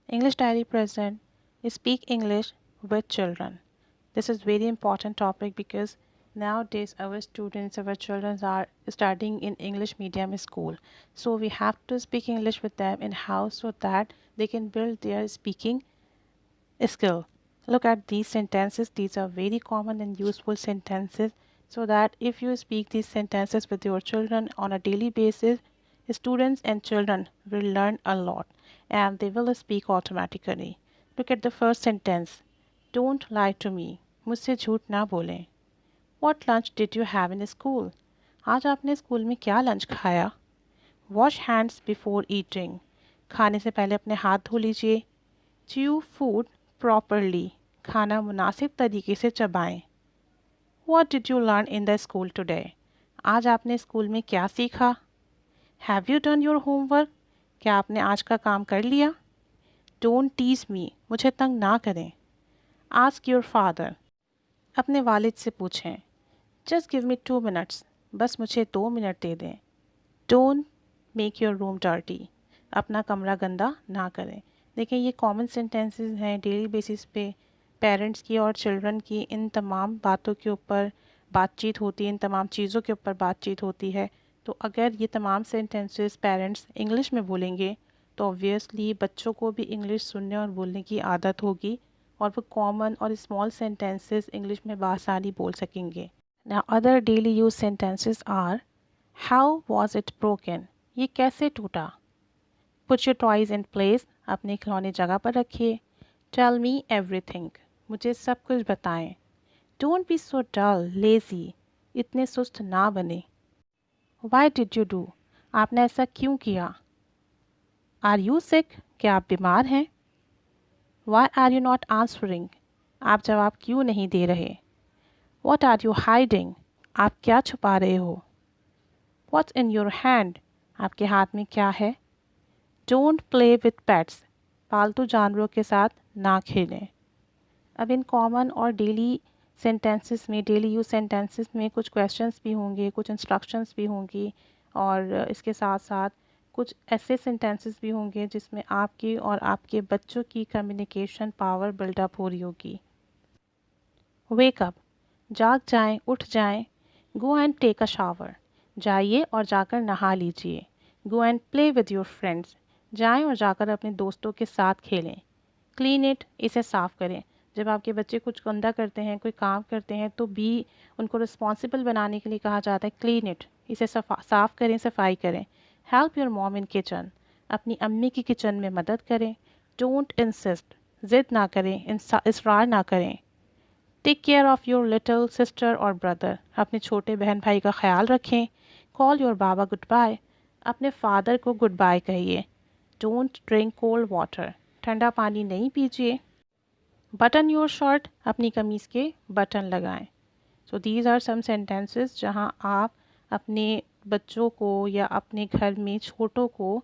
English diary present. Speak English with children. This is very important topic because nowadays our students, our children are studying in English medium school. So we have to speak English with them in house so that they can build their speaking skill. Look at these sentences. These are very common and useful sentences so that if you speak these sentences with your children on a daily basis, students and children will learn a lot and they will speak automatically. Look at the first sentence. Don't lie to me. मुझसे झूठ ना बोलें. What lunch did you have in school? आज आपने school में क्या lunch खाया? Wash hands before eating. खाने से पहले अपने हाथ धो लीजिए. Chew food properly. खाना मुनासिब तरीके से चबाएं. What did you learn in the school today? आज आपने स्कूल में क्या सीखा? Have you done your homework? क्या आपने आज का काम कर लिया? Don't tease me. मुझे तंग ना करें. Ask your father. अपने वालिद से पूछें. Just give me 2 minutes. बस मुझे 2 मिनट दे दें. Don't make your room dirty. अपना कमरा गंदा ना करें. देखिए ये कॉमन सेंटेंसेस हैं डेली बेसिस पे पेरेंट्स की और चिल्ड्रन की इन तमाम बातों के ऊपर बातचीत होती है, इन तमाम चीज़ों के ऊपर बातचीत होती है. तो अगर ये तमाम सेंटेंसेस पेरेंट्स इंग्लिश में बोलेंगे तो ऑब्वियसली बच्चों को भी इंग्लिश सुनने और बोलने की आदत होगी और वो कॉमन और स्मॉल सेंटेंसेस इंग्लिश में बासानी बोल सकेंगे. Now other daily use sentences are how was it broken. ये कैसे टूटा. Put your toys in place. अपने खिलौने जगह पर रखिए. Tell me everything. मुझे सब कुछ बताएं. Don't be so dull lazy. इतने सुस्त ना बने. Why did you do. आपने ऐसा क्यों किया. Are you sick. क्या आप बीमार हैं. Why are you not answering. आप जवाब क्यों नहीं दे रहे. What are you hiding. आप क्या छुपा रहे हो. What's in your hand. आपके हाथ में क्या है. Don't play with pets. पालतू जानवरों के साथ ना खेलें. अब इन कॉमन और डेली सेंटेंसेस में डेली यूज सेंटेंसेस में कुछ क्वेश्चंस भी होंगे, कुछ इंस्ट्रक्शंस भी होंगी और इसके साथ साथ कुछ ऐसे सेंटेंसेस भी होंगे जिसमें आपकी और आपके बच्चों की कम्युनिकेशन पावर बिल्डअप हो रही होगी. Wake up. जाग जाएं, उठ जाएं. Go and take a shower. जाइए और जाकर नहा लीजिए. Go and play with your friends. जाएं और जाकर अपने दोस्तों के साथ खेलें. Clean it. इसे साफ़ करें. जब आपके बच्चे कुछ गंदा करते हैं, कोई काम करते हैं तो भी उनको रिस्पॉन्सिबल बनाने के लिए कहा जाता है क्लीन इट. इसे साफ़ करें, सफाई करें. Help your mom in kitchen. अपनी अम्मी की किचन में मदद करें. Don't insist. ज़िद ना करें, इसरार ना करें. Take care of your little sister और ब्रदर. अपने छोटे बहन भाई का ख्याल रखें. Call your baba good bye. अपने फादर को गुड बाय कहिए. Don't drink cold water. ठंडा पानी नहीं पीजिए. Button your shirt. अपनी कमीज़ के बटन लगाएं. So these are some sentences जहां आप अपने बच्चों को या अपने घर में छोटों को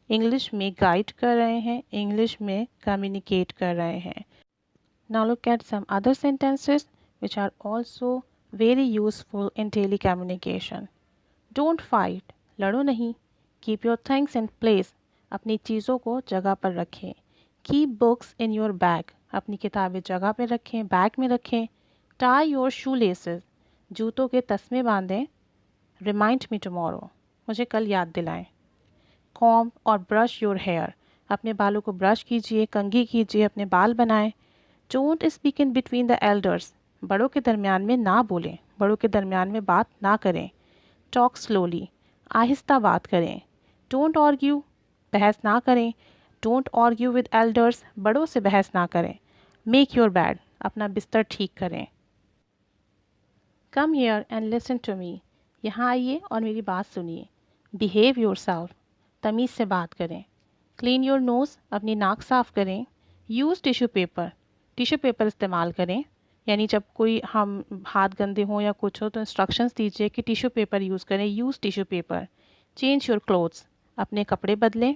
इंग्लिश में गाइड कर रहे हैं, इंग्लिश में कम्युनिकेट कर रहे हैं. Now look at some other sentences which are also very useful in daily communication. Don't fight. लड़ो नहीं. Keep your things in place. अपनी चीज़ों को जगह पर रखें. Keep books in your bag. अपनी किताबें जगह पर रखें, बैग में रखें. Tie your shoe laces. जूतों के तस्मे बांधें. Remind me tomorrow. मुझे कल याद दिलाएं. कॉम्ब और ब्रश योर हेयर. अपने बालों को ब्रश कीजिए, कंघी कीजिए, अपने बाल बनाएं. Don't speak in between the elders. बड़ों के दरमियान में ना बोलें, बड़ों के दरमियान में बात ना करें. Talk slowly. आहिस्ता बात करें. Don't argue. बहस ना करें. Don't argue with elders. बड़ों से बहस ना करें. Make your bed. अपना बिस्तर ठीक करें. Come here and listen to me. यहाँ आइए और मेरी बात सुनिए. Behave yourself. तमीज़ से बात करें. Clean your nose. अपनी नाक साफ़ करें. Use tissue paper. Tissue paper इस्तेमाल करें. यानी जब कोई हम हाथ गंदे हों या कुछ हो तो इंस्ट्रक्शंस दीजिए कि टिश्यू पेपर यूज़ करें. Use tissue paper. Change your clothes. अपने कपड़े बदलें.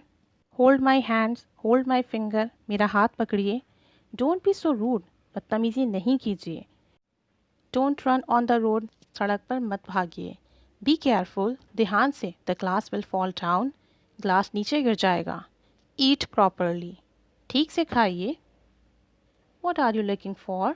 Hold my hands. Hold my finger. मेरा हाथ पकड़िए. Don't be so rude. बदतमीज़ी नहीं कीजिए. Don't run on the road. सड़क पर मत भागिए. Be careful. ध्यान से. The glass will fall down. Glass नीचे गिर जाएगा. Eat properly. ठीक से खाइए। What are you looking for?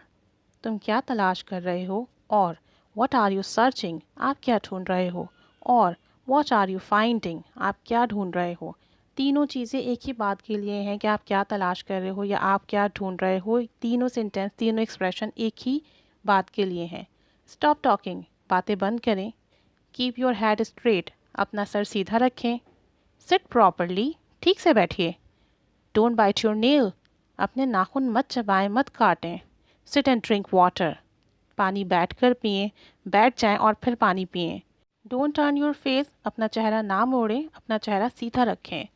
तुम क्या तलाश कर रहे हो? और What are you searching? आप क्या ढूंढ रहे हो? और What are you finding? आप क्या ढूंढ रहे हो? तीनों चीज़ें एक ही बात के लिए हैं कि आप क्या तलाश कर रहे हो या आप क्या ढूंढ रहे हो। तीनों सेंटेंस, तीनों एक्सप्रेशन एक ही बात के लिए हैं। स्टॉप टॉकिंग, बातें बंद करें। कीप योर हेड स्ट्रेट, अपना सर सीधा रखें। सिट प्रॉपरली, ठीक से बैठिए। डोंट बाइट योर नेल, अपने नाखून मत चबाएं, मत काटें। सिट एंड ड्रिंक वाटर, पानी बैठकर पिएं, बैठ जाएं और फिर पानी पिएं। डोंट टर्न योर फेस, अपना चेहरा ना मोड़ें, अपना चेहरा सीधा रखें।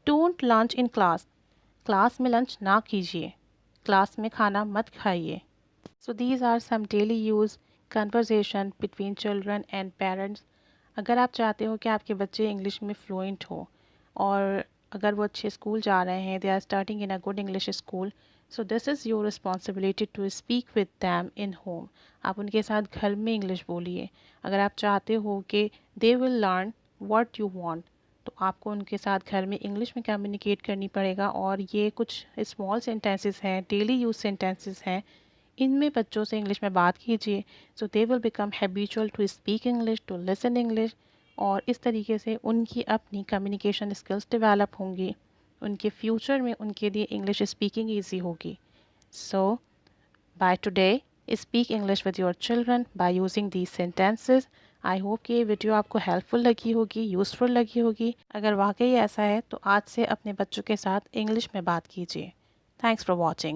Don't lunch in class, class में लंच ना कीजिए, क्लास में खाना मत खाइए। So these are some daily use conversation between children and parents. अगर आप चाहते हो कि आपके बच्चे इंग्लिश में फ्लुएंट हो और अगर वो अच्छे स्कूल जा रहे हैं, they are starting in a good English school, so this is your responsibility to speak with them in home. आप उनके साथ घर में इंग्लिश बोलिए। अगर आप चाहते हो कि they will learn what you want, तो आपको उनके साथ घर में इंग्लिश में कम्युनिकेट करनी पड़ेगा। और ये कुछ स्मॉल सेंटेंसेस हैं, डेली यूज सेंटेंसेस हैं, इनमें बच्चों से इंग्लिश में बात कीजिए। So they will become habitual to speak English, to listen English, और इस तरीके से उनकी अपनी कम्युनिकेशन स्किल्स डेवलप होंगी। उनके फ्यूचर में उनके लिए इंग्लिश स्पीकिंग ईजी होगी। So by today speak English with your children by using these sentences. I hope कि ये वीडियो आपको हेल्पफुल लगी होगी, यूज़फुल लगी होगी। अगर वाकई ऐसा है तो आज से अपने बच्चों के साथ इंग्लिश में बात कीजिए। Thanks for watching.